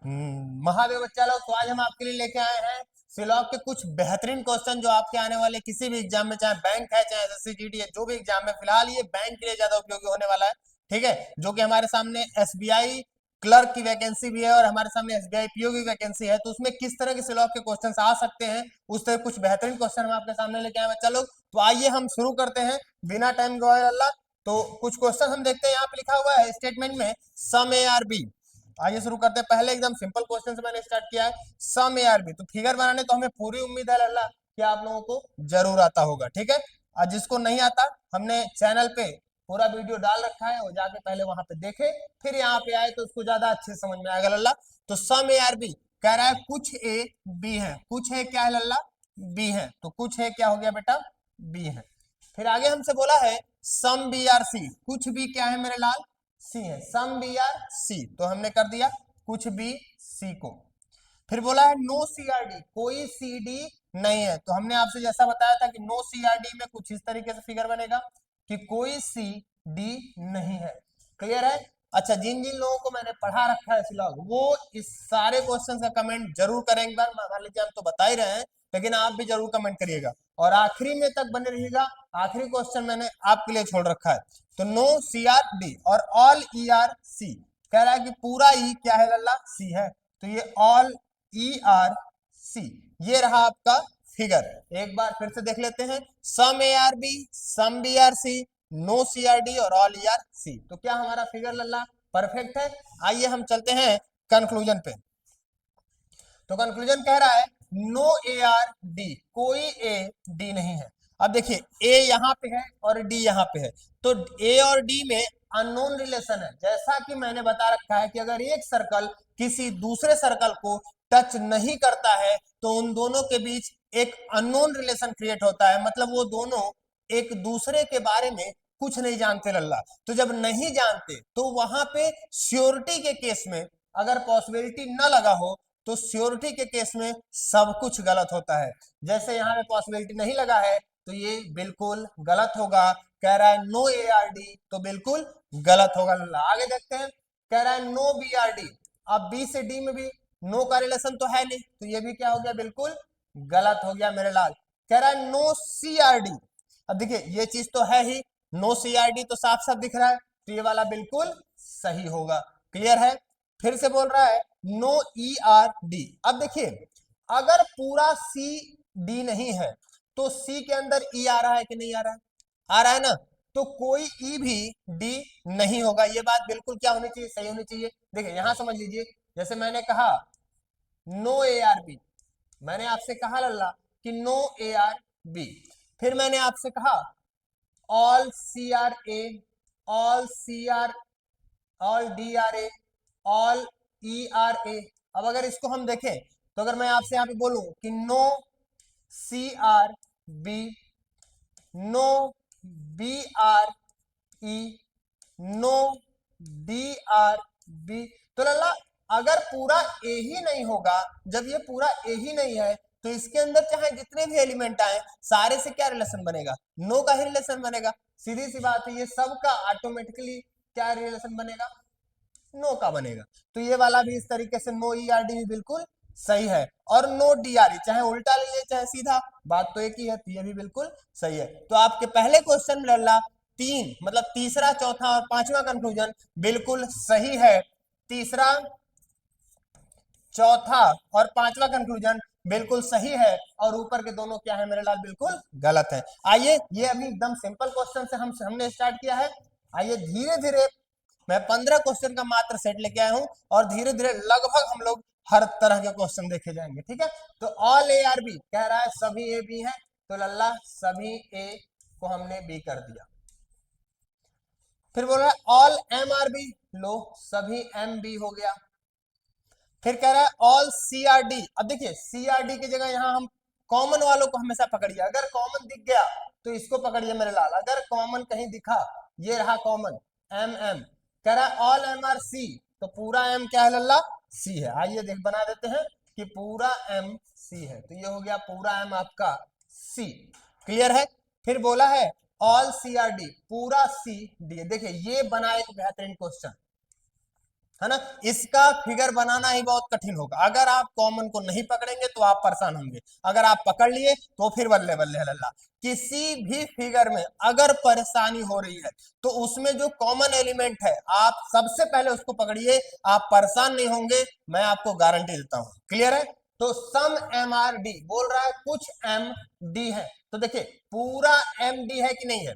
महादेव बच्चा लोग, तो आज हम आपके लिए लेके आए हैं सिलॉग के कुछ बेहतरीन क्वेश्चन जो आपके आने वाले किसी भी एग्जाम में, चाहे बैंक है चाहे एसएससी जीडी है, जो भी एग्जाम में, फिलहाल ये बैंक के लिए ज्यादा उपयोगी होने वाला है। ठीक है, जो कि हमारे सामने एसबीआई क्लर्क की वैकेंसी भी है और हमारे सामने एसबीआई पीओ की वैकेंसी है, तो उसमें किस तरह के सिलॉग के क्वेश्चन आ सकते हैं, उस तरह कुछ बेहतरीन क्वेश्चन हम आपके सामने लेके आए बच्चा लोग। तो आइए हम शुरू करते हैं बिना टाइम गवाए अल्लाह। तो कुछ क्वेश्चन हम देखते हैं, यहाँ पे लिखा हुआ है स्टेटमेंट में सम ए आर बी। आइए शुरू करते हैं। पहले एकदम सिंपल क्वेश्चन से मैंने स्टार्ट किया है, सम ए आर बी। तो फिगर बनाने तो हमें पूरी उम्मीद है अल्लाह कि आप लोगों को जरूर आता होगा। ठीक है, और जिसको नहीं आता, हमने चैनल पे पूरा वीडियो डाल रखा है, वो जाके पहले वहां पे देखे, फिर यहाँ पे आए तो उसको ज्यादा अच्छे से समझ में आएगा लल्ला। तो सम ए आर बी कह रहा है कुछ ए बी है, कुछ है क्या है लल्ला, बी है। तो कुछ है क्या हो गया बेटा, बी है। फिर आगे हमसे बोला है सम बी आर सी, कुछ भी क्या है मेरे लाल, सी है। सम बी आर सी, तो हमने कर दिया कुछ भी सी को। फिर बोला है नो सीआरडी, कोई सीडी नहीं है। तो हमने आपसे जैसा बताया था कि नो सीआरडी में कुछ इस तरीके से फिगर बनेगा कि कोई सी डी नहीं है। क्लियर है। अच्छा, जिन जिन लोगों को मैंने पढ़ा रखा है सिलॉग, वो इस सारे क्वेश्चन का कमेंट जरूर करें एक बार। मान लीजिए हम तो बता ही रहे हैं, लेकिन आप भी जरूर कमेंट करिएगा और आखिरी में तक बने रहिएगा। आखिरी क्वेश्चन मैंने आपके लिए छोड़ रखा है। तो नो सी आर डी और ऑल ई आर सी, कह रहा है कि पूरा ई क्या है लल्ला, सी है। तो ये ऑल ई आर सी, ये रहा आपका फिगर। एक बार फिर से देख लेते हैं, some A are B, some B are C, no C are D और ऑल ई आर सी। तो क्या हमारा फिगर लल्ला परफेक्ट है। आइए हम चलते हैं कंक्लूजन पे। तो कंक्लूजन कह रहा है नो ए आर डी, कोई ए डी नहीं है। अब देखिए, ए यहाँ पे है और डी यहाँ पे है, तो ए और डी में अननोन रिलेशन है। जैसा कि मैंने बता रखा है कि अगर एक सर्कल किसी दूसरे सर्कल को टच नहीं करता है तो उन दोनों के बीच एक अननोन रिलेशन क्रिएट होता है, मतलब वो दोनों एक दूसरे के बारे में कुछ नहीं जानते लल्ला। तो जब नहीं जानते तो वहां पे श्योरिटी के केस में अगर पॉसिबिलिटी न लगा हो तो श्योरिटी के केस में सब कुछ गलत होता है। जैसे यहाँ पे पॉसिबिलिटी नहीं लगा है तो ये बिल्कुल गलत होगा। कह रहा है नो ए आर डी, तो बिल्कुल गलत होगा लल्ला। आगे देखते हैं, कह रहा है नो बी आर डी। अब बी से डी में भी नो का रिलेशन तो है नहीं, तो ये भी क्या हो गया, बिल्कुल गलत हो गया मेरे लाल। कह रहा है नो सी आर डी। अब देखिए, ये चीज तो है ही, नो सी आर डी तो साफ साफ दिख रहा है, तो ये वाला बिल्कुल सही होगा। क्लियर है। फिर से बोल रहा है नो ई आर डी। अब देखिए, अगर पूरा सी डी नहीं है तो सी के अंदर ई आ रहा है कि नहीं आ रहा है, आ रहा है ना, तो कोई ई भी डी नहीं होगा। ये बात बिल्कुल क्या होनी चाहिए, सही होनी चाहिए। देखिए यहां समझ लीजिए, जैसे मैंने कहा नो ए आर बी, मैंने आपसे कहा लल्ला कि नो ए आर बी। फिर मैंने आपसे कहा all C are A, all C are, all D are A, all E are A. अब अगर इसको हम देखें तो अगर मैं आपसे यहाँ पे बोलूं कि no C are B, no B are E, no D are B, तो लल्ला अगर पूरा ए ही नहीं होगा, जब ये पूरा ए ही नहीं है तो इसके अंदर चाहे जितने भी एलिमेंट आए सारे से क्या रिलेशन बनेगा, नो का ही रिलेशन बनेगा। सीधी सी बात है, ये सब का ऑटोमेटिकली क्या रिलेशन बनेगा, नो का बनेगा। तो ये वाला भी इस तरीके से नो ई आर डी भी बिल्कुल सही है। और नो डी आर ई, चाहे उल्टा लीजिए चाहे सीधा, बात तो एक ही है, तो ये भी बिल्कुल सही है। तो आपके पहले क्वेश्चन में लल्ला तीन, मतलब तीसरा चौथा और पांचवा कंक्लूजन बिल्कुल सही है। तीसरा चौथा और पांचवा कंक्लूजन बिल्कुल सही है, और ऊपर के दोनों क्या है मेरे लाल, बिल्कुल गलत है। आइए, ये अभी एकदम सिंपल क्वेश्चन से हमने स्टार्ट किया है। आइए धीरे धीरे, मैं 15 क्वेश्चन का मात्र सेट लेके आया हूं और धीरे धीरे लगभग हम लोग हर तरह के क्वेश्चन देखे जाएंगे। ठीक है, तो ऑल ए आर बी कह रहा है सभी ए बी है, तो लल्ला सभी ए को हमने बी कर दिया। फिर बोल रहा है ऑल एम आर बी, लो सभी एम बी हो गया। फिर कह रहा है ऑल सी आर डी। अब देखिए, सी आर डी की जगह यहां हम कॉमन वालों को हमेशा पकड़िए। अगर कॉमन दिख गया तो इसको पकड़िए मेरे लाल, अगर कॉमन कहीं दिखा, ये रहा कॉमन एम एम। कह रहा है ऑल एम आर सी, तो पूरा एम क्या है लल्ला, सी है। आइए देख बना देते हैं कि पूरा एम सी है, तो ये हो गया पूरा एम आपका सी। क्लियर है। फिर बोला है ऑल सी आर डी, पूरा सी डी। देखिए ये बना एक बेहतरीन क्वेश्चन। है ना। इसका फिगर बनाना ही बहुत कठिन होगा। अगर आप कॉमन को नहीं पकड़ेंगे तो आप परेशान होंगे, अगर आप पकड़ लिए तो फिर बल्ले बल्ले लल्ला। किसी भी फिगर में अगर परेशानी हो रही है तो उसमें जो कॉमन एलिमेंट है आप सबसे पहले उसको पकड़िए, आप परेशान नहीं होंगे, मैं आपको गारंटी देता हूं। क्लियर है। तो सम एम आर डी बोल रहा है कुछ एम डी है, तो देखिए पूरा एम डी है कि नहीं है।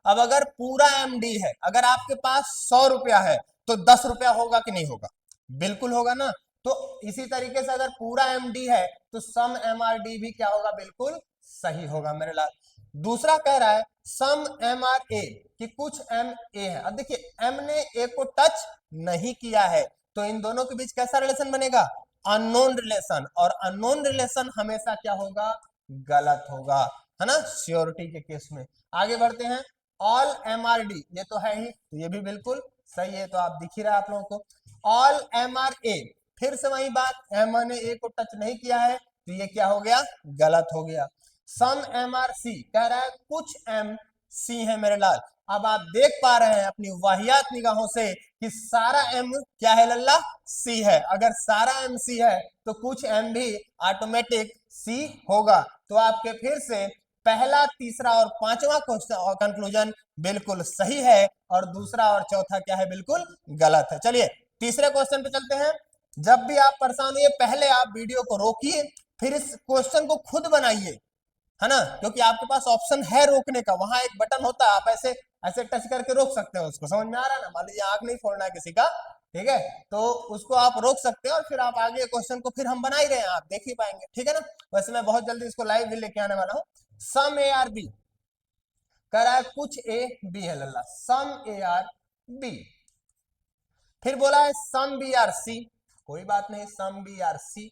अब अगर पूरा एम डी है, अगर आपके पास 100 रुपया है तो 10 रुपया होगा कि नहीं होगा, बिल्कुल होगा ना। तो इसी तरीके से अगर पूरा एम डी है तो सम एम आर डी भी क्या होगा, बिल्कुल सही होगा मेरे लाल। दूसरा कह रहा है सम एम आर ए, कि कुछ एम ए है। अब देखिए एम ने ए को टच नहीं किया है, तो इन दोनों के बीच कैसा रिलेशन बनेगा, अननोन रिलेशन, और अननोन रिलेशन हमेशा क्या होगा, गलत होगा, है ना, श्योरिटी के केस में। आगे बढ़ते हैं, ऑल एम आर डी, ये तो है ही, तो ये भी बिल्कुल सही है, तो आप दिख ही रहा है आप लोगों को। ऑल एम आर ए, फिर से वही बात, एम ने ए को टच नहीं किया है तो ये क्या हो गया, गलत हो गया। सम एम आर सी कह रहा है कुछ एम सी है मेरे लाल। अब आप देख पा रहे हैं अपनी वाहियात निगाहों से कि सारा एम क्या है लल्ला, सी है। अगर सारा एम सी है तो कुछ एम भी ऑटोमेटिक सी होगा। तो आपके फिर से पहला, तीसरा और पांचवा क्वेश्चन और कंक्लूजन बिल्कुल सही है, और दूसरा और चौथा क्या है, बिल्कुल गलत है। चलिए तीसरे क्वेश्चन पे चलते हैं। जब भी आप परेशान हुए पहले आप वीडियो को रोकिए, फिर इस क्वेश्चन को खुद बनाइए, है ना, क्योंकि आपके पास ऑप्शन है रोकने का, वहां एक बटन होता है, आप ऐसे ऐसे टच करके रोक सकते हो उसको। समझ में आ रहा है ना, मान लीजिए आंख नहीं फोड़ना है किसी का, ठीक है, तो उसको आप रोक सकते हो और फिर आप आगे क्वेश्चन को फिर हम बना ही रहे हैं, आप देख ही पाएंगे, ठीक है ना। वैसे मैं बहुत जल्दी इसको लाइव भी लेके आने वाला हूँ। सम ए आर बी कह रहा है कुछ ए बी है लल्ला, सम ए आर बी। फिर बोला है सम बी आर सी, कोई बात नहीं, सम बी आर सी।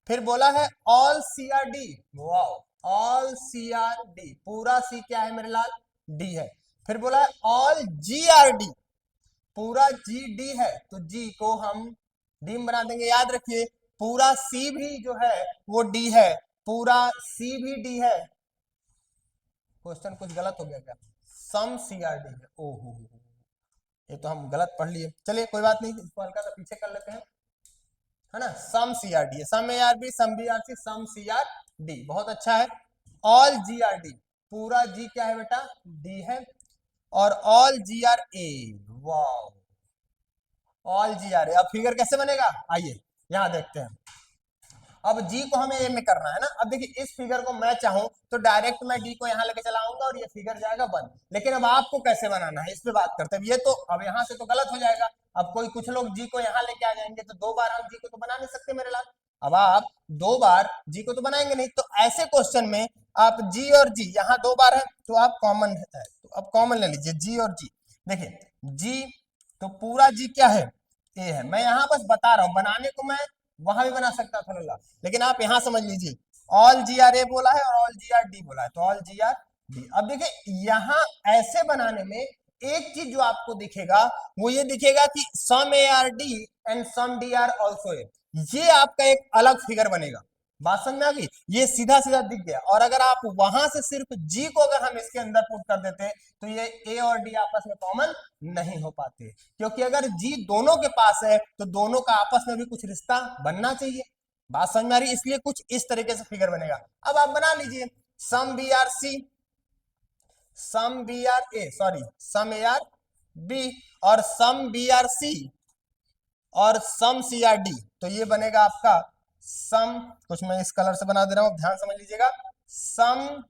फिर बोला है all C are D, wow, all C are D, पूरा सी क्या है मेरे लाल, डी है। फिर बोला है ऑल जी आर डी, पूरा जी डी है, तो जी को हम डी में बना देंगे। याद रखिए पूरा सी भी जो है वो डी है, पूरा सी भी डी है। क्वेश्चन कुछ गलत हो गया क्या, सम सी आर डी है, ओहो ये तो हम गलत पढ़ लिए। चलिए कोई बात नहीं, इसको हल्का सा पीछे कर लेते हैं, है ना। सम सी आर डी है, some A are B, some B are C, some C are D, बहुत अच्छा है। ऑल जी आर डी, पूरा जी क्या है बेटा, डी है, और all G are A, wow, all G are A. अब फिगर कैसे बनेगा, आइए यहां देखते हैं। अब जी को हमें ए में करना है ना। अब देखिए इस फिगर को मैं चाहूं तो डायरेक्ट मैं डी को यहां लेके चलाऊंगा और ये फिगर जाएगा बंद, लेकिन अब आपको कैसे बनाना है इस पे बात करते हैं। ये तो अब यहां से तो गलत हो जाएगा, अब कोई कुछ लोग जी को यहाँ लेके आ जाएंगे तो 2 बार हम जी को तो बना नहीं सकते मेरे लाल। अब आप 2 बार जी को तो बनाएंगे नहीं, तो ऐसे क्वेश्चन में आप जी और जी, यहाँ 2 बार है तो आप कॉमन है, तो अब कॉमन ले लीजिए जी और जी। देखिए जी तो पूरा जी क्या है, ए है। मैं यहाँ बस बता रहा हूँ, बनाने को मैं वहां भी बना सकता था लल्ला, लेकिन आप यहां समझ लीजिए ऑल जी आर ए बोला है और ऑल जी आर डी बोला है, तो ऑल जी आर डी। अब देखिए यहां ऐसे बनाने में एक चीज जो आपको दिखेगा वो ये दिखेगा कि some A are D and some D are also A, ये आपका एक अलग फिगर बनेगा। बात समझ में आ गई, ये सीधा सीधा दिख गया। और अगर आप वहां से सिर्फ जी को अगर हम इसके अंदर पुट कर देते तो ये ए और डी आपस में कॉमन नहीं हो पाते, क्योंकि अगर जी दोनों के पास है तो दोनों का आपस में भी कुछ रिश्ता बनना चाहिए। बात समझ में आ रही, इसलिए कुछ इस तरीके से फिगर बनेगा। अब आप बना लीजिए some B are C, some B are A, sorry some A are B, और सम बी आर सी, और सम सी आर डी, तो ये बनेगा आपका सम, कुछ मैं इस कलर से बना दे रहा हूं, ध्यान समझ लीजिएगा, सम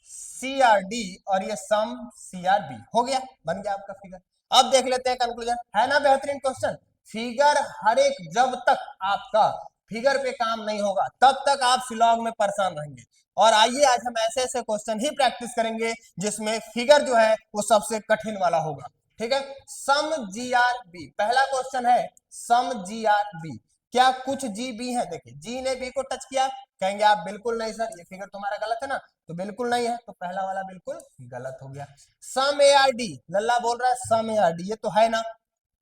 सी आर डी और ये सम सी आर बी, हो गया, बन गया आपका फिगर। अब देख लेते हैं कंक्लूजन, है ना बेहतरीन क्वेश्चन। फिगर हर एक, जब तक आपका फिगर पे काम नहीं होगा तब तक आप सिलॉग में परेशान रहेंगे। और आइए आज हम ऐसे ऐसे क्वेश्चन ही प्रैक्टिस करेंगे जिसमें फिगर जो है वो सबसे कठिन वाला होगा, ठीक है। सम जी आर बी, पहला क्वेश्चन है सम जी आर बी, क्या कुछ जी बी है। देखिए जी ने बी को टच किया, कहेंगे आप बिल्कुल नहीं सर, ये फिगर तुम्हारा गलत है ना, तो बिल्कुल नहीं है, तो पहला वाला बिल्कुल गलत हो गया। सम ए आर डी, लल्ला बोल रहा है सम ए आर डी, ये तो है ना,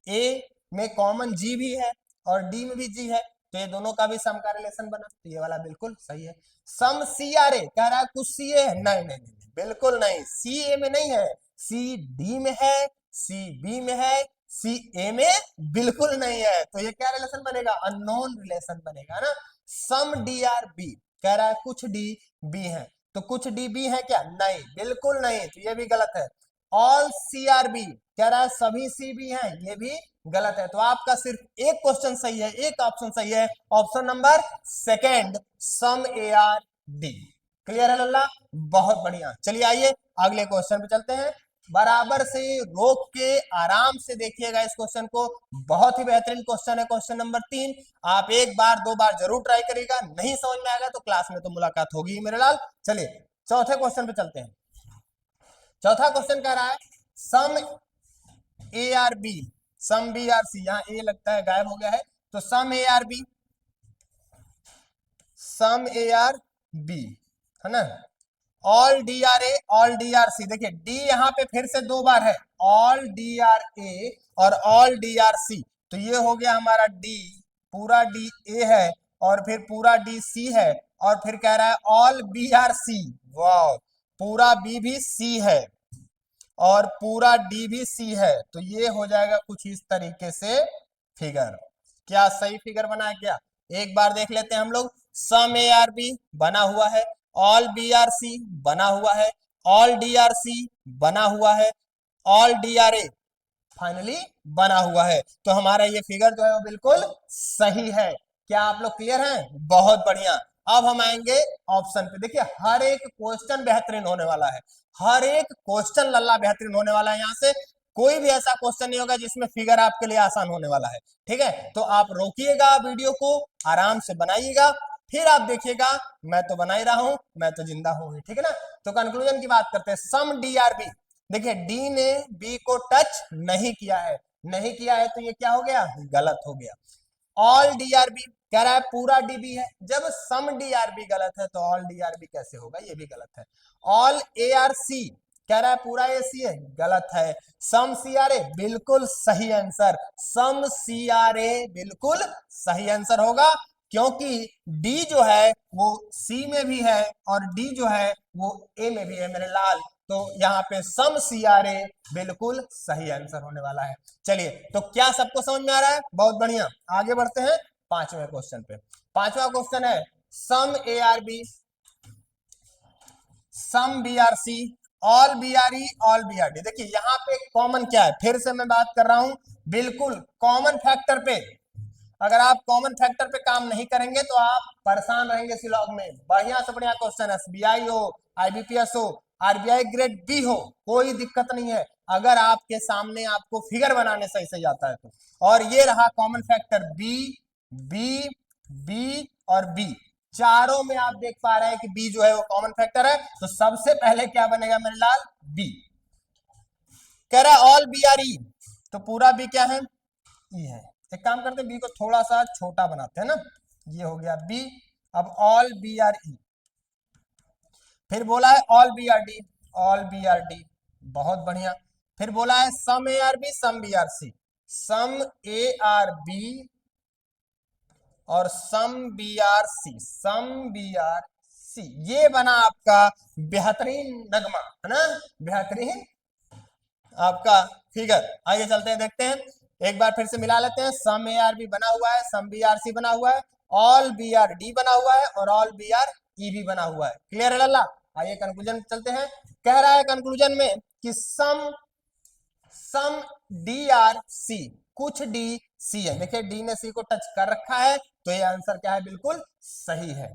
ए में कॉमन जी भी है और डी में भी जी है, तो ये दोनों का भी सम का रिलेशन बना, तो ये वाला बिल्कुल सही है। सम सी आर ए, कह रहा है कुछ सी ए है, नहीं नहीं नहीं बिल्कुल नहीं, सी ए में नहीं है, सी डी में है, सी बी में है, सी ए में बिल्कुल नहीं है, तो ये क्या रिलेशन बनेगा, अननोन रिलेशन बनेगा ना। सम डी आर बी, कह रहा है कुछ डी बी है, तो कुछ डी बी है क्या, नहीं, बिल्कुल नहीं, तो ये भी गलत है। ऑल सी आर बी, कह रहा है सभी सी बी हैं, ये भी गलत है। तो आपका सिर्फ एक क्वेश्चन सही है, एक ऑप्शन सही है, option number second, some A are D. Clear है लल्ला, बहुत बढ़िया। चलिए आइए अगले क्वेश्चन पे चलते हैं। बराबर से रोक के आराम से देखिएगा इस क्वेश्चन को, बहुत ही बेहतरीन क्वेश्चन है। क्वेश्चन नंबर 3 आप एक बार दो बार जरूर ट्राई करिएगा, नहीं समझ में आएगा तो क्लास में तो मुलाकात होगी मेरे लाल। चलिए चौथे क्वेश्चन पे चलते हैं। चौथा क्वेश्चन कह रहा है some A are B, some B are C, यहाँ ए लगता है गायब हो गया है, तो some A are B, some A are B है ना, all D are A, all D are C. देखिए डी यहाँ पे फिर से दो बार है, ऑल डी आर ए और ऑल डी आर सी, तो ये हो गया हमारा डी, पूरा डी ए है और फिर पूरा डी सी है, और फिर कह रहा है ऑल बी आर सी, वाह, पूरा बी भी सी है और पूरा डी भी सी है, तो ये हो जाएगा कुछ इस तरीके से फिगर। क्या सही फिगर बना है क्या, एक बार देख लेते हैं हम लोग। सम ए आर बी बना हुआ है, ऑल बी आर सी बना हुआ है, ऑल डी आर सी बना हुआ है, all D are A finally बना हुआ है, तो हमारा ये फिगर जो है वो बिल्कुल सही है। क्या आप लोग क्लियर हैं, बहुत बढ़िया। अब हम आएंगे ऑप्शन पे। देखिए हर एक क्वेश्चन बेहतरीन होने वाला है, हर एक क्वेश्चन लल्ला बेहतरीन होने वाला है, यहाँ से कोई भी ऐसा क्वेश्चन नहीं होगा जिसमें फिगर आपके लिए आसान होने वाला है, ठीक है। तो आप रोकिएगा वीडियो को, आराम से बनाइएगा, फिर आप देखिएगा, मैं तो बना ही रहा हूं, मैं तो जिंदा हूं, ठीक है ना। तो कंक्लूजन की बात करते हैं, सम डी आर बी, देखिए डी ने बी को टच नहीं किया है, नहीं किया है तो ये क्या हो गया, गलत हो गया। ऑल डी आर बी, कह रहा है पूरा डी बी है, जब सम डी आर बी गलत है तो ऑल डी आर बी कैसे होगा, ये भी गलत है। ऑल ए आर सी, कह रहा है पूरा ए सी है, गलत है। सम सी आर ए, बिल्कुल सही आंसर, सम सी आर ए बिल्कुल सही आंसर होगा, क्योंकि डी जो है वो सी में भी है और डी जो है वो ए में भी है मेरे लाल, तो यहाँ पे सम सी आर ए बिल्कुल सही आंसर होने वाला है। चलिए तो क्या सबको समझ में आ रहा है, बहुत बढ़िया। आगे बढ़ते हैं पांचवें क्वेश्चन पे। पांचवा क्वेश्चन है some A are B, some B are C, all B are E, all B are D. देखिए यहाँ पे कॉमन क्या है, फिर से मैं बात कर रहा हूं, बिल्कुल कॉमन फैक्टर पे, अगर आप कॉमन फैक्टर पे काम नहीं करेंगे तो आप परेशान रहेंगे इस लॉग में। बढ़िया से बढ़िया क्वेश्चन, एसबीआई हो, आईबीपीएस हो, आरबीआई ग्रेड बी हो, कोई दिक्कत नहीं है, अगर आपके सामने आपको फिगर बनाने सही सही आता है तो। और ये रहा common factor B, B, B और बी, चारों में आप देख पा रहे हैं कि बी जो है वो कॉमन फैक्टर है, तो सबसे पहले क्या बनेगा मेरे लाल, बी। कह रहा है ऑल बी आर ई, तो पूरा बी क्या है, ई है। एक काम करते हैं, बी को थोड़ा सा छोटा बनाते हैं ना, ये हो गया बी। अब ऑल बी आर ई, फिर बोला है all B are D, all B are D, बहुत बढ़िया। फिर बोला है some A are B, some B are C, some A are B और some B are C, some B are C, ये बना आपका बेहतरीन नगमा, है ना, बेहतरीन आपका फिगर। आगे चलते हैं, देखते हैं, एक बार फिर से मिला लेते हैं। सम ए आर बी बना हुआ है, सम बी आर सी बना हुआ है, ऑल बी आर डी बना हुआ है और ऑल बी आर ई भी बना हुआ है। क्लियर है लल्ला, आइए कंक्लूजन चलते हैं। कह रहा है कंक्लूजन में कि सम डी आर सी, कुछ डी सी है। देखिए डी ने सी को टच कर रखा है, तो ये आंसर क्या है, बिल्कुल सही है।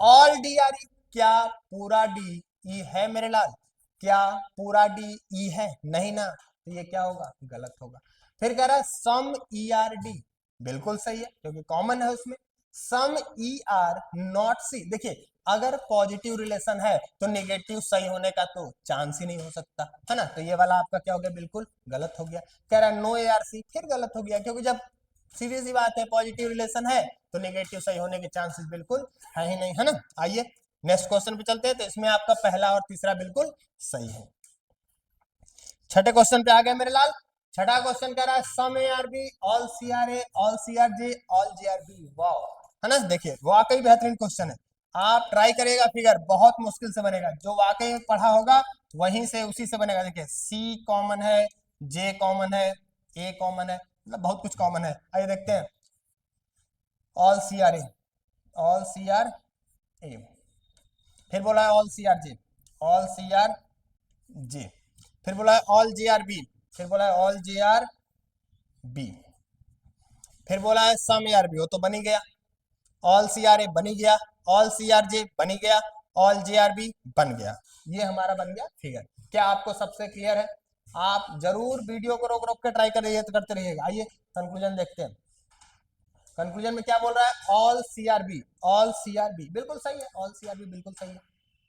ऑल डी आर ई, क्या पूरा डी ई है मेरे लाल, क्या पूरा डी ई है, नहीं ना, तो ये क्या होगा, गलत होगा। फिर कह रहा है सम ई आर डी, बिल्कुल सही है क्योंकि कॉमन है उसमें। सम ई आर नॉट सी, देखिए अगर पॉजिटिव रिलेशन है तो नेगेटिव सही होने का तो चांस ही नहीं हो सकता, है ना, तो ये वाला आपका क्या हो गया, बिल्कुल गलत हो गया। कह रहा है नो ए आर सी, फिर गलत हो गया, क्योंकि जब सीधी सी बात है पॉजिटिव रिलेशन है तो नेगेटिव सही होने के चांसेस बिल्कुल है ही नहीं, है ना। आइए नेक्स्ट क्वेश्चन पे चलते हैं, तो इसमें आपका पहला और तीसरा बिल्कुल सही है। छठे क्वेश्चन पे आ गए मेरे लाल। छठा क्वेश्चन कह रहा है some A are B, all C are A, all C are J, all J are B, wow, है ना। देखिए वाकई बेहतरीन क्वेश्चन है, आप ट्राई करिएगा, फिगर बहुत मुश्किल से बनेगा, जो वाकई में पढ़ा होगा वहीं से उसी से बनेगा। देखिए सी कॉमन है, जे कॉमन है, ए कॉमन है, मतलब बहुत कुछ कॉमन है। आइए देखते हैं, all C are A, all C are A, फिर बोला है all C are J, all C are J, फिर बोला है ऑल जे आर बी, फिर बोला है ऑल जे आर बी, फिर बोला है सम ए आर बी, हो तो बनी गया, ऑल सी आर ए बनी गया, ऑल सी आर जे बनी गया, ऑल जे आर बी बन गया। ये हमारा बन गया फिगर। क्या आपको सबसे क्लियर है? आप जरूर वीडियो को रोक रोक के ट्राई कर रहिए, करते रहिएगा। आइए कंक्लूजन देखते हैं। कंक्लूजन में क्या बोल रहा है? All C are B, all C are B बिल्कुल सही है, ऑल सी आर बी बिल्कुल सही है।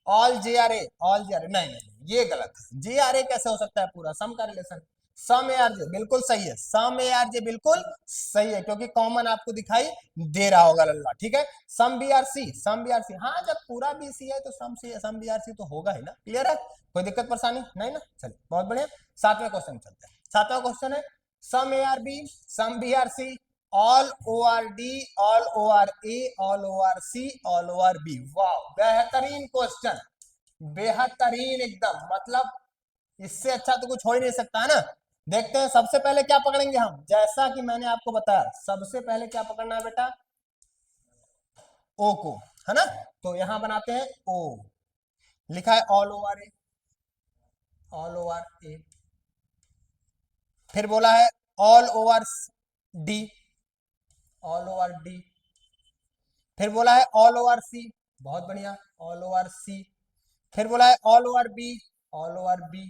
All J are A, all J R A नहीं नहीं, ये गलत है। जे आर ए कैसे हो सकता है? पूरा सम का relation. Some A R J बिल्कुल सही है, सम ए आर जे बिल्कुल सही है, क्योंकि कॉमन आपको दिखाई दे रहा होगा लल्ला। ठीक है, some B are C, some B are C, हाँ जब पूरा बी सी है तो सम सी, सम बी आर सी तो होगा ही ना। क्लियर है? कोई दिक्कत परेशानी नहीं ना? चलिए बहुत बढ़िया, सातवें क्वेश्चन चलते हैं। सातवां क्वेश्चन है some A are B, some B are C, all O are D, all O are A, all O are C, all O are B. वाह, बेहतरीन क्वेश्चन, बेहतरीन एकदम, मतलब इससे अच्छा तो कुछ हो ही नहीं सकता है ना। देखते हैं सबसे पहले क्या पकड़ेंगे हम। जैसा कि मैंने आपको बताया, सबसे पहले क्या पकड़ना है बेटा? ओ को, है ना। तो यहां बनाते हैं ओ, लिखा है all O are A, all O are A, फिर बोला है all O are D, all O are D, फिर बोला है ऑल ओ आर सी, बहुत बढ़िया, ऑल ओ आर सी, फिर बोला है all O are B, all O are B,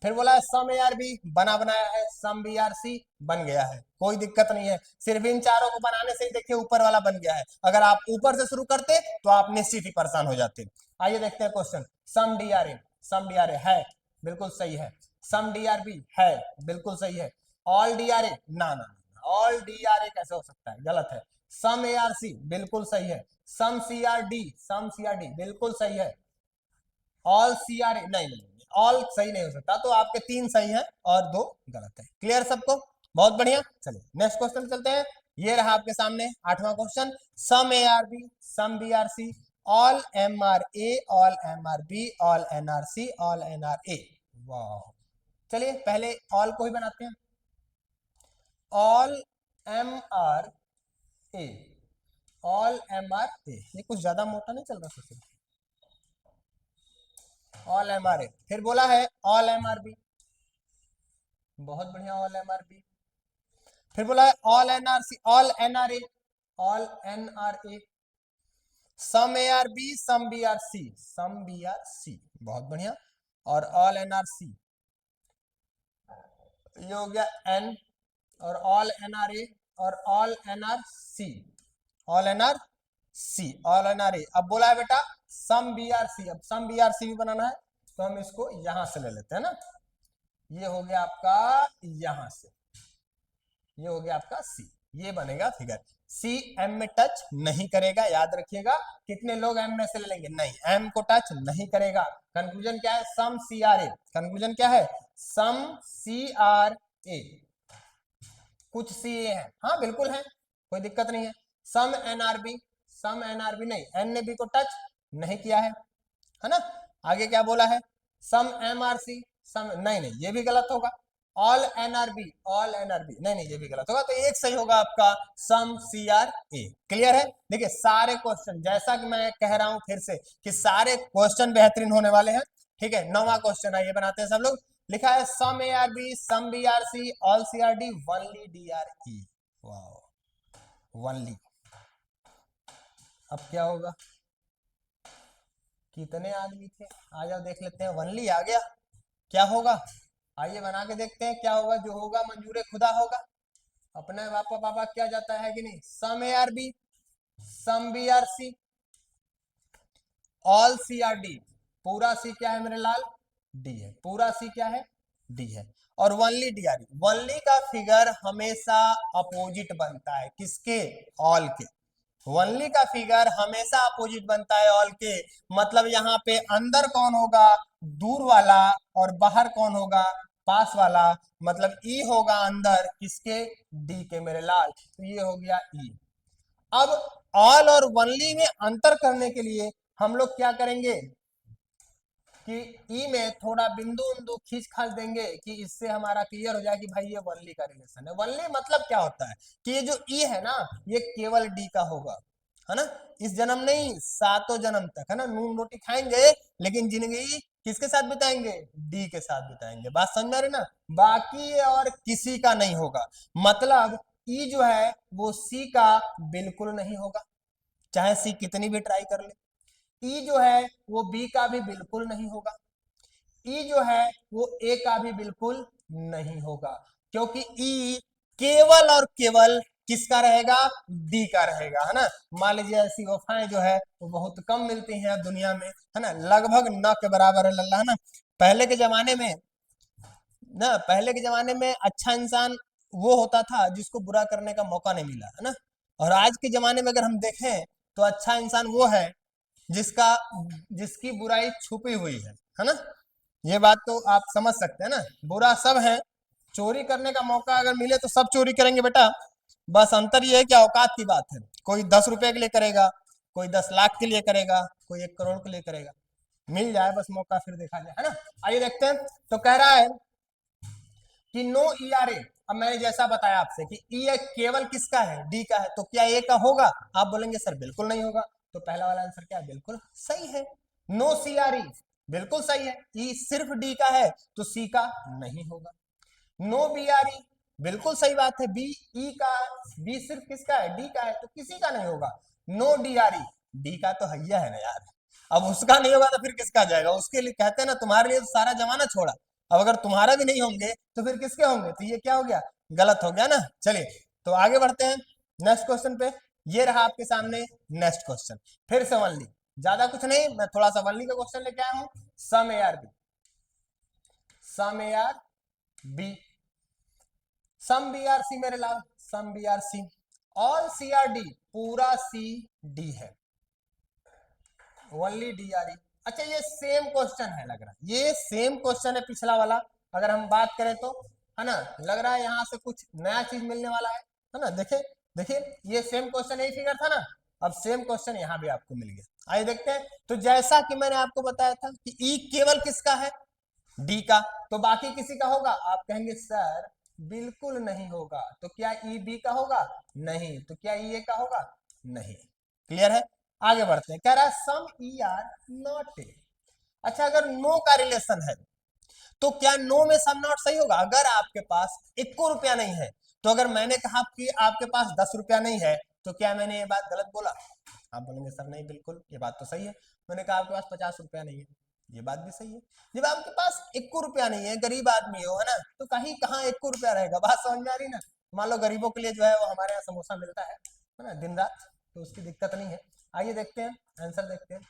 फिर बोला है सम ए आर बी, बना बनाया है, सम बी आर सी बन गया है, कोई दिक्कत नहीं है। सिर्फ इन चारों को बनाने से ही देखिए ऊपर वाला बन गया है। अगर आप ऊपर से शुरू करते तो आप निश्चित ही परेशान हो जाते। आइए देखते हैं question. Some D are A, some D are ए है, बिल्कुल सही है। सम डी आर बी है, बिल्कुल सही है। ऑल डी आर ए, ना ना, ऑल डी आर ए कैसे हो सकता है? गलत है। सम ए आर सी बिल्कुल सही है। Some C are D, some C are D बिल्कुल सही है। ऑल सी आर ए नहीं नहीं, ऑल सही नहीं हो सकता, तो आपके तीन सही हैं और दो गलत है। क्लियर सबको? बहुत बढ़िया। चलिए नेक्स्ट क्वेश्चन चलते हैं। ये रहा आपके सामने आठवां question. Some A are B, some B are C, all M are A, all M are B, all N are C, all N are A. वाह, चलिए पहले ऑल को ही बनाते हैं। All M are A, all M are A, ये कुछ ज्यादा मोटा नहीं चल रहा सोचिए। ऑल एम आर ए, फिर बोला है ऑल एम आर बी, बहुत बढ़िया, ऑल एम आर बी, फिर बोला है all N are C, all N are A, all N are A, some A are B, some B are C, some B are C, बहुत बढ़िया, और all N are C, ये हो गया N, और ऑल एन आर ए, और all N are C, all N are C, all N are A. अब बोला है बेटा सम बी आर सी, अब सम बी आर सी भी बनाना है, तो हम इसको यहां से ले लेते हैं ना। ये हो गया आपका यहां से, ये हो गया आपका सी, ये बनेगा फिगर। सी एम में टच नहीं करेगा, याद रखिएगा। कितने लोग एम में से ले लेंगे? नहीं, एम को टच नहीं करेगा। कंक्लूजन क्या है? Some C are A, conclusion क्या है? सम सी आर ए, कुछ सी ए है, हाँ बिल्कुल है, कोई दिक्कत नहीं है। सम N are B, some N are B नहीं, एन ने बी को टच नहीं किया है ना। आगे क्या बोला है? सम एम आर सी, सम नहीं नहीं, ये भी गलत होगा। All N are B, all N are B नहीं नहीं, ये भी गलत होगा, तो एक सही होगा आपका सम सी आर ए। क्लियर है? देखिए सारे क्वेश्चन, जैसा कि मैं कह रहा हूं फिर से कि सारे क्वेश्चन बेहतरीन होने वाले हैं। ठीक है, नौवां क्वेश्चन आइए बनाते हैं सब लोग। लिखा है some A are B, some B are C, all C are D, only D are E. वाह, वनली। अब क्या होगा? कितने आदमी थे? आ जाओ देख लेते हैं, वनली आ गया, क्या होगा? आइए बना के देखते हैं क्या होगा। जो होगा मंजूर खुदा होगा। अपने पापा पापा क्या जाता है कि नहीं। Some A are B, some B are C, all C are D, पूरा सी क्या है मेरे लाल? डी है, पूरा सी क्या है? डी है। और only D are E, only का फिगर हमेशा अपोजिट बनता है किसके? ऑल के। वनली का फिगर हमेशा अपोजिट बनता है ऑल के। मतलब यहाँ पे अंदर कौन होगा? दूर वाला, और बाहर कौन होगा? पास वाला। मतलब ई होगा अंदर किसके? डी के मेरे लाल, तो ये हो गया ई। अब ऑल और वनली में अंतर करने के लिए हम लोग क्या करेंगे? कि ई में थोड़ा बिंदु बिंदु खींच खाच देंगे कि इससे हमारा क्लियर हो जाए कि भाई ये वनली का रिलेशन है। वनली मतलब क्या होता है कि ये जो ई है ना ये केवल डी का होगा, है ना। इस जन्म नहीं, सातों जन्म तक, है ना। नून रोटी खाएंगे लेकिन जिंदगी किसके साथ बिताएंगे? डी के साथ बिताएंगे। बात समझ में आ रही ना। बाकी और किसी का नहीं होगा। मतलब ई जो है वो सी का बिल्कुल नहीं होगा, चाहे सी कितनी भी ट्राई कर ले। ई जो है वो बी का भी बिल्कुल नहीं होगा। ई जो है वो ए का भी बिल्कुल नहीं होगा, क्योंकि ई केवल और केवल किसका रहेगा? डी का रहेगा, है ना। मान लीजिए ऐसी वफाएं जो है वो बहुत कम मिलती हैं दुनिया में, है ना। लगभग न के बराबर है लल्ला, है ना। पहले के जमाने में ना, पहले के जमाने में अच्छा इंसान वो होता था जिसको बुरा करने का मौका नहीं मिला, है ना। और आज के जमाने में अगर हम देखें तो अच्छा इंसान वो है जिसका जिसकी बुराई छुपी हुई है ना। ये बात तो आप समझ सकते हैं ना। बुरा सब है, चोरी करने का मौका अगर मिले तो सब चोरी करेंगे बेटा। बस अंतर ये है कि औकात की बात है। कोई 10 रुपए के लिए करेगा, कोई 10 लाख के लिए करेगा, कोई 1 करोड़ के लिए करेगा। मिल जाए बस मौका, फिर देखा जाए, है ना। आइए देखते हैं। तो कह रहा है कि नो ई आर ए। अब मैंने जैसा बताया आपसे कि ई केवल किसका है? डी का है। तो क्या ए का होगा? आप बोलेंगे सर बिल्कुल नहीं होगा। तो पहला वाला आंसर क्या है? बिल्कुल सही है। नो सी आर ई बिल्कुल सही है। ई सिर्फ डी का है तो सी का नहीं होगा। नो बी आर ई बिल्कुल सही बात है। बी ई का, बी सिर्फ किसका है? डी का है, तो किसी का नहीं होगा। No D are E D का तो हैया है ना यार। अब उसका नहीं होगा तो फिर किसका जाएगा? उसके लिए कहते हैं ना, तुम्हारे लिए तो सारा जमाना छोड़ा। अब अगर तुम्हारा भी नहीं होंगे तो फिर किसके होंगे? तो ये क्या हो गया? गलत हो गया ना। चलिए तो आगे बढ़ते हैं नेक्स्ट क्वेश्चन पे। ये रहा आपके सामने नेक्स्ट क्वेश्चन, फिर से वनली। ज्यादा कुछ नहीं, मैं थोड़ा सा वनली का क्वेश्चन लेके आया हूं। Some A are B, some A are B, some B are C मेरे लाल, some B are C, all C are D, पूरा सी डी है, ओनली डी आर ई। अच्छा ये सेम क्वेश्चन है लग रहा है, ये सेम क्वेश्चन है पिछला वाला। अगर हम बात करें तो, है ना, लग रहा है यहाँ से कुछ नया चीज मिलने वाला है ना। देखे देखिए, ये सेम क्वेश्चन यही फिगर था ना, अब सेम क्वेश्चन यहाँ भी आपको मिल गया। आइए देखते हैं। तो जैसा कि मैंने आपको बताया था कि ई केवल किसका है? डी का। तो बाकी किसी का होगा? आप कहेंगे सर बिल्कुल नहीं होगा। तो क्या ई बी का होगा? नहीं। तो क्या ई ए का होगा? नहीं। क्लियर है। आगे बढ़ते हैं। कह रहा है सम ई आर नॉट ए। अच्छा अगर नो का रिलेशन है तो क्या नो में सम नॉट सही होगा? अगर आपके पास 1 रुपया नहीं है, तो अगर मैंने कहा कि आपके पास 10 रुपया नहीं है, तो क्या मैंने ये बात गलत बोला? आप बोलेंगे सर नहीं, बिल्कुल ये बात तो सही है। मैंने कहा आपके पास 50 रुपया नहीं है, ये बात भी सही है। जब आपके पास 1 रुपया नहीं है, गरीब आदमी हो, है ना, तो कहीं कहाँ 1 रुपया रहेगा? बात समझ में आ रही ना। मान लो गरीबों के लिए जो है वो हमारे यहाँ समोसा मिलता है ना, दिन रात, तो उसकी दिक्कत नहीं है। आइए देखते हैं, आंसर देखते हैं।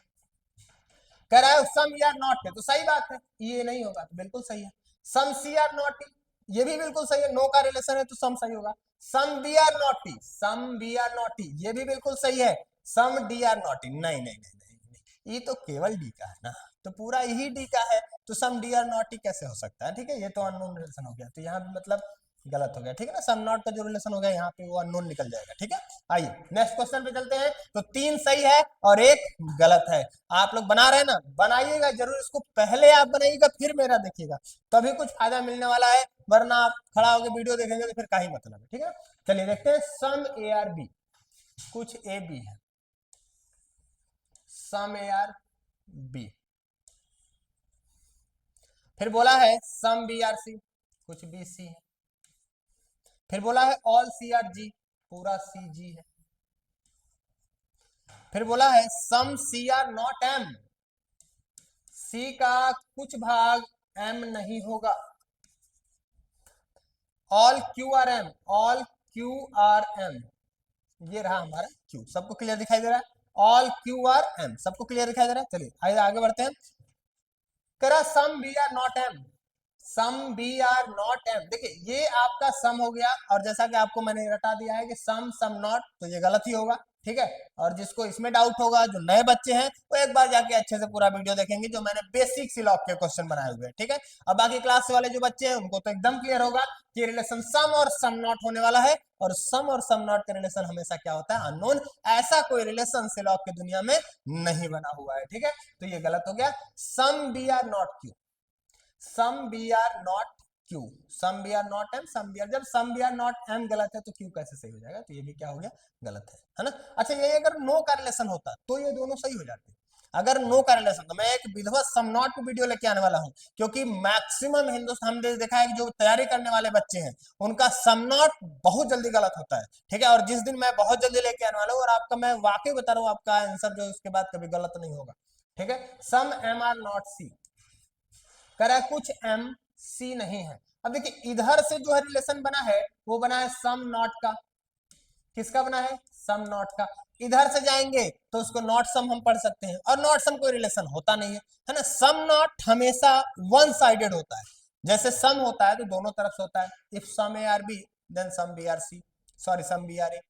कह रहा है सम आर नॉट है, तो सही बात है, ये नहीं होगा तो बिल्कुल सही है। सम सी आर नॉट, ये भी बिल्कुल सही है। नो का रिलेशन है तो सम सही होगा। Some B are not E, some B are not E, ये भी बिल्कुल सही है। सम डी आर नॉटी, नहीं नहीं नहीं नहीं, नहीं। ये तो केवल डी का है ना, तो पूरा यही डी का है, तो सम डी आर नॉटी कैसे हो सकता है? ठीक है, ये तो अननोन रिलेशन हो गया, तो यहाँ भी मतलब गलत हो गया। ठीक है ना, सम नॉट का जो रिलेशन हो गया यहाँ पे वो अननोन निकल जाएगा। ठीक है, आइए नेक्स्ट क्वेश्चन पे चलते हैं। तो 3 सही है और 1 गलत है। आप लोग बना रहे हैं ना, बनाइएगा जरूर इसको, पहले आप बनाइएगा फिर मेरा देखिएगा, तभी कुछ फायदा मिलने वाला है। वरना आप खड़ा होकर वीडियो देखेंगे तो फिर का ही मतलब है। ठीक है, चलिए देखते हैं। सम ए आर बी, कुछ ए बी है, सम ए आर बी। फिर बोला है सम बी आर सी, कुछ बी सी है। फिर बोला है ऑल सी आर जी, पूरा सी जी है। फिर बोला है some C are not M, C का कुछ भाग एम नहीं होगा। All Q are M, all Q are M, ये रहा हमारा क्यू। सबको क्लियर दिखाई दे रहा है? ऑल क्यू आर एम, सबको क्लियर दिखाई दे रहा है? चलिए आइए आगे बढ़ते हैं। करा some B are not M, some B are not M. देखिए ये आपका सम हो गया, और जैसा कि आपको मैंने रटा दिया है कि सम सम नॉट, तो ये गलत ही होगा। ठीक है। और जिसको इसमें डाउट होगा, जो नए बच्चे हैं, वो एक बार जाके अच्छे से पूरा वीडियो देखेंगे जो मैंने बेसिक सिलॉग के क्वेश्चन बनाए हुए हैं, ठीक है। अब बाकी क्लास वाले जो बच्चे हैं उनको तो एकदम क्लियर होगा कि रिलेशन सम और सम नॉट होने वाला है, और सम और सम नॉट का रिलेशन हमेशा क्या होता है, अननोन। ऐसा कोई रिलेशन सिलॉग की दुनिया में नहीं बना हुआ है, ठीक है। तो ये गलत हो गया। Some B are not Q, some B are not Q, some B are not M, some B are, जब some B are not M गलत है तो क्यू कैसे सही हो जाएगा, तो ये भी क्या हो गया, गलत है ना। अच्छा, ये अगर नो का रिलेशन होता तो ये दोनों सही हो जाते। अगर नो का रिलेशन, तो मैं एक विधिवत सम नॉट वीडियो लेके आने वाला हूं, क्योंकि मैक्सिमम हिंदुस्तान हमने देखा है कि जो तैयारी करने वाले बच्चे हैं उनका सम नॉट बहुत जल्दी गलत होता है, ठीक है। और जिस दिन मैं बहुत जल्दी लेके आने वाला हूँ, और आपका मैं वाकई बता रहा हूँ, आपका आंसर जो उसके बाद कभी गलत नहीं होगा, ठीक है। सम एम आर नॉट सी, करा कुछ एम सी नहीं है। अब देखिए इधर से जो है रिलेशन बना है वो बना है सम नॉट का, किसका बना है, सम नॉट का। इधर से जाएंगे तो उसको नॉट सम हम पढ़ सकते हैं, और नॉट सम कोई रिलेशन होता नहीं है ना। सम नॉट हमेशा वन साइडेड होता है, जैसे सम होता है तो दोनों तरफ से होता है। If some A are B then some B are C, sorry some B are A,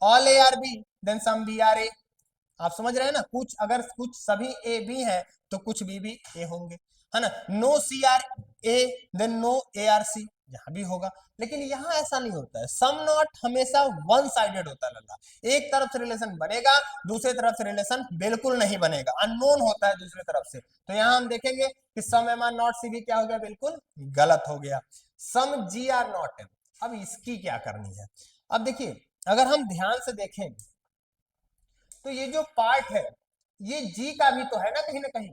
all A are B then some B are A. आप समझ रहे हैं ना, कुछ अगर कुछ सभी ए बी है तो कुछ बी भी ए होंगे, है ना। No C are A then no A are C, यहां भी होगा। लेकिन यहां ऐसा नहीं होता है, सम नॉट हमेशा वन साइडेड होता है लल्ला। एक तरफ से रिलेशन बनेगा, दूसरी तरफ से रिलेशन बिल्कुल नहीं बनेगा, अननोन होता है दूसरी तरफ से। तो यहां हम देखेंगे कि सम एम आर नॉट सी भी क्या हो गया, बिल्कुल गलत हो गया। सम जी आर नॉट एम, अब इसकी क्या करनी है। अब देखिए अगर हम ध्यान से देखें तो ये जो पार्ट है ये जी का भी तो है ना कहीं,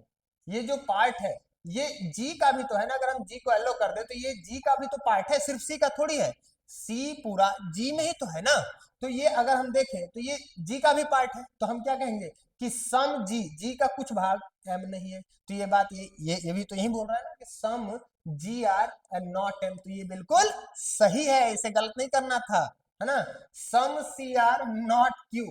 ये जो पार्ट है ये जी का भी तो है ना। अगर हम जी को एलो कर दे तो ये जी का भी तो पार्ट है, सिर्फ सी का थोड़ी है। सी पूरा जी में ही तो है ना। तो ये अगर हम देखें तो ये जी का भी पार्ट है, तो हम क्या कहेंगे कि सम जी, जी का कुछ भाग एम नहीं है। तो ये बात ये भी तो यही बोल रहा है ना कि सम जी आर एंड नॉट एम, तो ये बिल्कुल सही है, इसे गलत नहीं करना था, है ना। सम सी आर नॉट क्यू,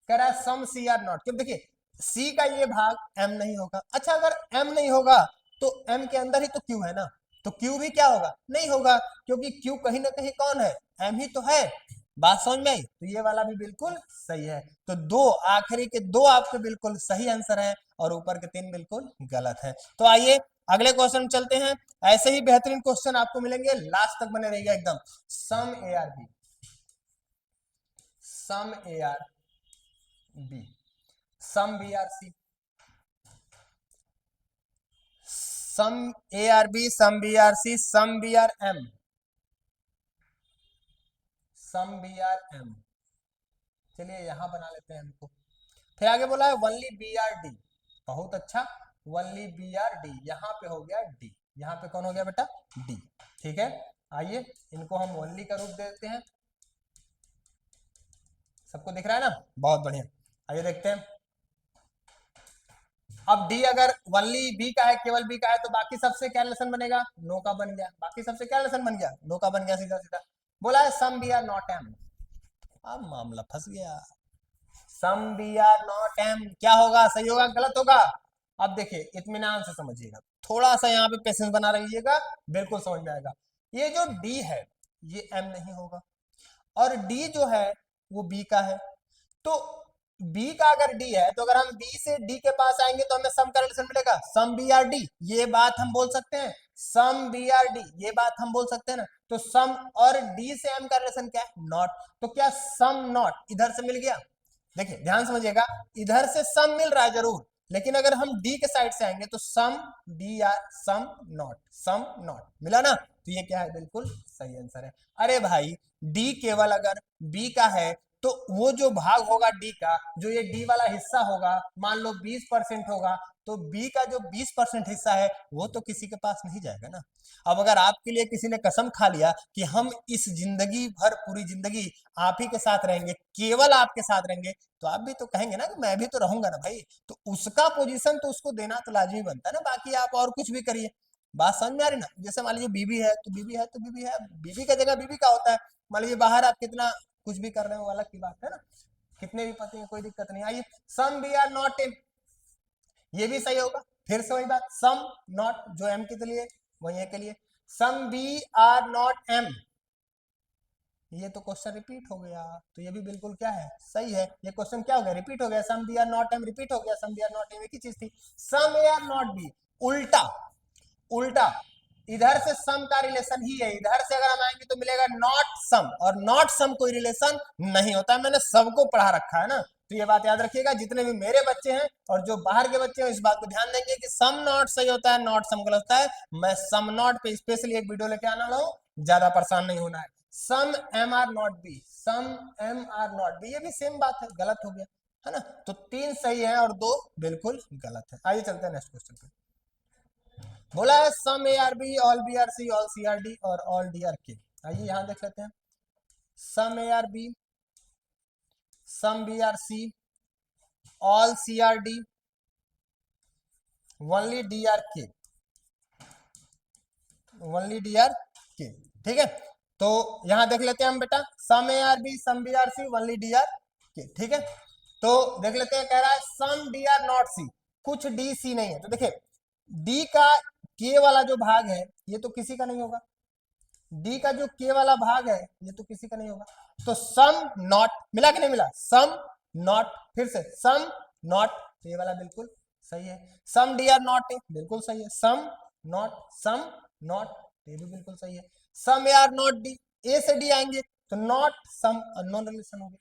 कह रहा है some C are not Q. देखिए सी का ये भाग एम नहीं होगा। अच्छा अगर एम नहीं होगा तो एम के अंदर ही तो क्यू है ना, तो क्यू भी क्या होगा, नहीं होगा, क्योंकि क्यू कहीं ना कहीं कौन है, एम ही तो है। बात समझ में आई, तो ये वाला भी बिल्कुल सही है। तो दो आखिरी के दो आपके बिल्कुल सही आंसर है, और ऊपर के तीन बिल्कुल गलत है। तो आइए अगले क्वेश्चन चलते हैं। ऐसे ही बेहतरीन क्वेश्चन आपको मिलेंगे, लास्ट तक बने रहिएगा एकदम। Some A are B, some A are B, some B are C, some A are B, some B are C, some B are M, some B are M. चलिए यहां बना लेते हैं इनको। फिर आगे बोला है वनली बी आर डी, बहुत अच्छा, वनली बी आर डी, यहां पे हो गया डी, यहां पे कौन हो गया बेटा, डी, ठीक है। आइए इनको हम वनली का रूप दे देते हैं, सबको दिख रहा है ना, बहुत बढ़िया। आइए देखते हैं। अब डी अगर वनली बी का है, केवल बी का है, तो बाकी सबसे क्या रिलेशन बनेगा, नो का बन गया। बाकी सबसे क्या रिलेशन बन गया, नो का बन गया, सीधा सीधा। बोला है some B are not M, अब मामला फंस गया। Some B are not M क्या होगा, सही होगा गलत होगा। अब देखिए इत्मीनान से समझिएगा, थोड़ा सा यहाँ पे पेशेंस बना रहिएगा, बिल्कुल समझ में आएगा। ये जो डी है ये एम नहीं होगा, और डी जो है वो बी का है। तो बी का अगर डी है तो अगर हम बी से डी के पास आएंगे तो हमें सम का रिलेशन मिलेगा, सम बी आर डी, ये बात हम बोल सकते हैं। सम बी आर डी, ये बात हम बोल सकते हैं ना। तो सम और डी से एम का रिलेशन क्या है, नॉट। तो क्या सम नॉट इधर से मिल गया, देखिए ध्यान समझिएगा, इधर से सम मिल रहा है जरूर, लेकिन अगर हम डी के साइड से आएंगे तो some B are some not, some not मिला ना। तो ये क्या है, बिल्कुल सही आंसर है। अरे भाई डी केवल अगर बी का है तो वो जो भाग होगा डी का, जो ये डी वाला हिस्सा होगा, मान लो 20% होगा, तो बी का जो 20% हिस्सा है वो तो किसी के पास नहीं जाएगा ना। अब अगर आपके लिए किसी ने कसम खा लिया कि हम इस जिंदगी भर पूरी जिंदगी आप ही के साथ रहेंगे, केवल आपके साथ रहेंगे, तो आप भी तो कहेंगे ना कि मैं भी तो रहूंगा ना भाई। तो उसका पोजीशन तो उसको देना तो लाजमी बनता है ना, बाकी आप और कुछ भी करिए। बात समझ में आ रही ना। जैसे मान लीजिए बीबी है तो बीबी है तो बीबी है, बीबी का जगह बीबी का होता है। मान लीजिए बाहर आप कितना कुछ भी कर रहे हो, अलग की बात है ना, कितने भी पति हैं कोई दिक्कत नहीं। आइए some B are not M, ये भी सही होगा। फिर से वही बात, सम नॉट जो एम के लिए वही है के लिए, some B are not M, ये तो क्वेश्चन रिपीट हो गया, तो ये भी बिल्कुल क्या है, सही है। ये क्वेश्चन क्या हो गया, रिपीट हो गया। Some B are not M repeat हो गया, some B are not M एक ही चीज थी। Some A are not B, उल्टा उल्टा, इधर से सम का रिलेशन ही है, इधर से अगर हम आएंगे तो मिलेगा नॉट सम, और नॉट सम कोई रिलेशन नहीं होता है। मैंने सबको पढ़ा रखा है ना, तो ये बात याद रखिएगा। जितने भी मेरे बच्चे हैं और जो बाहर के बच्चे हैं इस बात को ध्यान देंगे कि सम नॉट सही होता है, नॉट सम गलत होता है। मैं सम नॉट पे स्पेशली एक वीडियो लेके आने वाला हूं, ज्यादा परेशान नहीं होना है। Some M are not B, some M are not B, ये भी सेम बात है, गलत हो गया है ना। तो 3 सही है और 2 बिल्कुल गलत है। आइए चलते हैं नेक्स्ट क्वेश्चन पे। बोला है some A are B, all B are C, all C are D और ऑल डी आर के। आइए यहां देख लेते हैं। Some A are B, some B are C, all C are D, only D are K, only D are K. ठीक है, तो यहां देख लेते हैं हम बेटा, some A are B, some B are C, only D are K. ठीक है, तो देख लेते हैं, कह रहा है सम डी आर नॉट सी, कुछ डी सी नहीं है। तो देखिए डी का के वाला जो भाग है ये तो किसी का नहीं होगा, डी का जो के वाला भाग है ये तो किसी का नहीं होगा। तो सम नॉट, मिला कि नहीं मिला, सम नॉट, फिर से सम नॉट, तो ये वाला बिल्कुल सही है। सम डी आर नॉट ए, बिल्कुल सही है। सम नॉट, सम नॉट, ये भी बिल्कुल सही है। Some A are not D, ए से डी आएंगे तो नॉट सम, अननोन रिलेशन हो गया,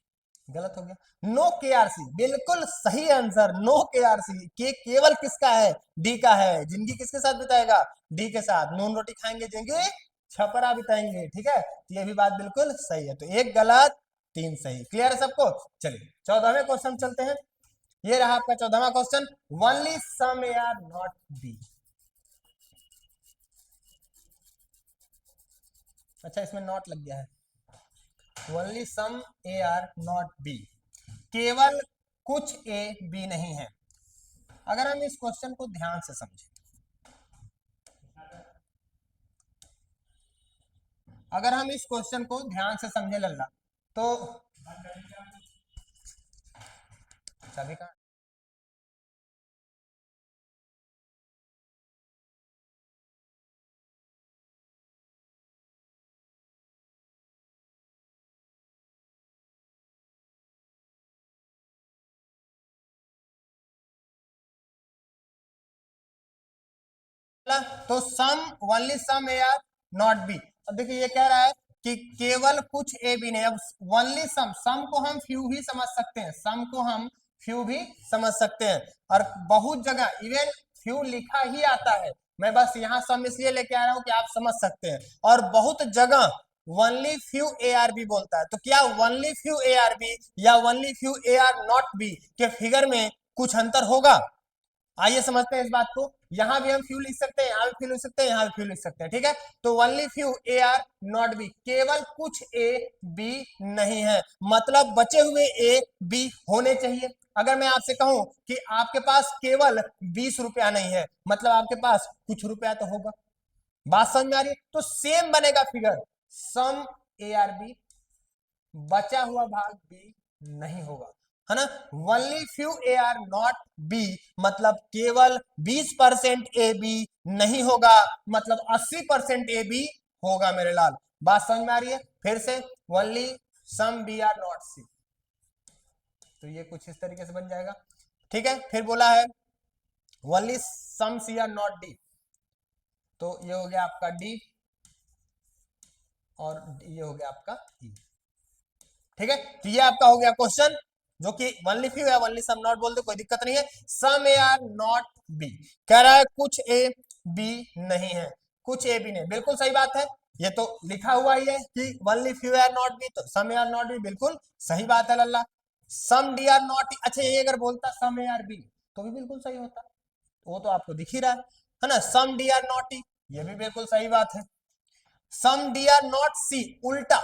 गलत हो गया। नो के आर सी, बिल्कुल सही आंसर, नो के आर सी। के केवल किसका है, डी का है। जिंदगी किसके साथ बिताएगा, डी के साथ। नून रोटी खाएंगे, जिंदगी छपरा बिताएंगे। ठीक है, तो ये भी बात बिल्कुल सही है। तो 1 गलत 3 सही। क्लियर है सबको। चलिए 14वें क्वेश्चन चलते हैं। ये रहा आपका 14वां question, only some A are not B. अच्छा इसमें नॉट लग गया है, only some A are not B, केवल कुछ ए बी नहीं है। अगर हम इस क्वेश्चन को ध्यान से समझें, अगर हम इस क्वेश्चन को ध्यान से समझे लल्ला, तो सभी का तो some, only some A are not B. अब देखिए ये कह रहा है कि केवल कुछ ए बी नहीं। अब ओनली सम, सम को हम फ्यू भी समझ सकते हैं, सम को हम फ्यू भी समझ सकते हैं, और बहुत जगह इवन फ्यू लिखा ही आता है। मैं बस यहाँ सम इसलिए लेके आ रहा हूँ कि आप समझ सकते हैं। और बहुत जगह only few A are B बोलता है। तो क्या only few A are B या only few A are not B के फिगर में कुछ अंतर होगा? आइए समझते हैं इस बात को। यहां भी हम फ्यू लिख सकते हैं, यहां भी फ्यू लिख सकते हैं, यहां भी फ्यू लिख सकते हैं। ठीक है, तो only few A are not B, केवल कुछ ए बी नहीं है, मतलब बचे हुए ए बी होने चाहिए। अगर मैं आपसे कहूं कि आपके पास केवल 20 रुपया नहीं है, मतलब आपके पास कुछ रुपया तो होगा। बात समझ में आ रही है? तो सेम बनेगा figure, some A are B, बचा हुआ भाग बी नहीं होगा, है ना। Only few A are not B, मतलब केवल 20% ए बी नहीं होगा, मतलब 80% ए बी होगा मेरे लाल। बात समझ में आ रही है? फिर से, only some B are not C, तो ये कुछ इस तरीके से बन जाएगा। ठीक है, फिर बोला है only some C are not D, तो ये हो गया आपका डी और ये हो गया आपका ई। ठीक है, तो ये आपका हो गया क्वेश्चन, जो कि ओनली फ्यू या ओनली सम नॉट बोल दो, कोई दिक्कत नहीं है। Some A are not B, कह रहा है कुछ ए बी नहीं है, कुछ ए बी नहीं, बिल्कुल सही बात है। ये तो लिखा हुआ ही है कि only few are not B, तो some A are not B बिल्कुल सही बात है लल्ला। सम डी आर नॉट, अच्छा ये अगर बोलता सम ए आर बी तो भी बिल्कुल सही होता, वो तो आपको दिख ही रहा है ना। सम डी आर नॉट ई, ये भी बिल्कुल सही बात है। सम डी आर नॉट सी, उल्टा,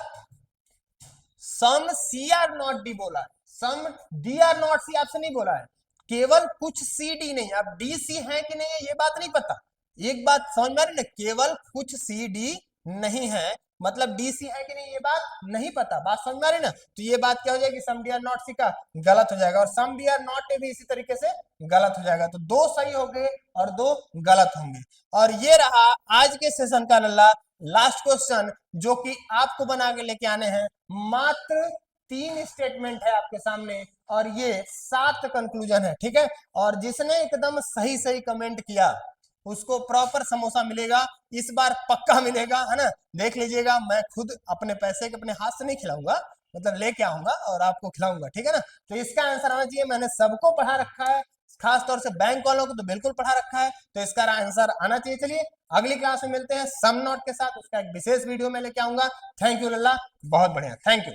सम सी आर नॉट डी बोला है, सम डी आर नॉट सी आपसे नहीं बोला है, केवल कुछ सी डी नहीं। अब डी सी है कि नहीं है ये बात नहीं पता, एक बात समझ में आ रही ना, केवल कुछ सी डी नहीं है, मतलब डीसी है कि नहीं ये बात नहीं पता, बात समझ में आ रही ना। तो ये बात क्या हो जाएगी, सम डी आर नॉट सी का गलत हो जाएगा, और सम डी आर नॉट ए भी इसी तरीके से गलत हो जाएगा। तो दो सही हो गए और दो गलत होंगे। और ये रहा आज के सेशन का लास्ट क्वेश्चन, जो कि आपको बना के लेके आने हैं। मात्र 3 स्टेटमेंट है आपके सामने और ये 7 कंक्लूजन है, ठीक है। और जिसने एकदम सही सही कमेंट किया उसको प्रॉपर समोसा मिलेगा, इस बार पक्का मिलेगा, है ना। देख लीजिएगा, मैं खुद अपने पैसे के अपने हाथ से नहीं खिलाऊंगा, मतलब लेके आऊंगा और आपको खिलाऊंगा, ठीक है ना। तो इसका आंसर आना चाहिए, मैंने सबको पढ़ा रखा है, खास तौर से बैंक वालों को तो बिल्कुल पढ़ा रखा है, तो इसका आंसर आना चाहिए। चलिए अगली क्लास में मिलते हैं सम नोट के साथ, उसका एक विशेष वीडियो में लेके आऊंगा। थैंक यू लल्ला, बहुत बढ़िया, थैंक यू।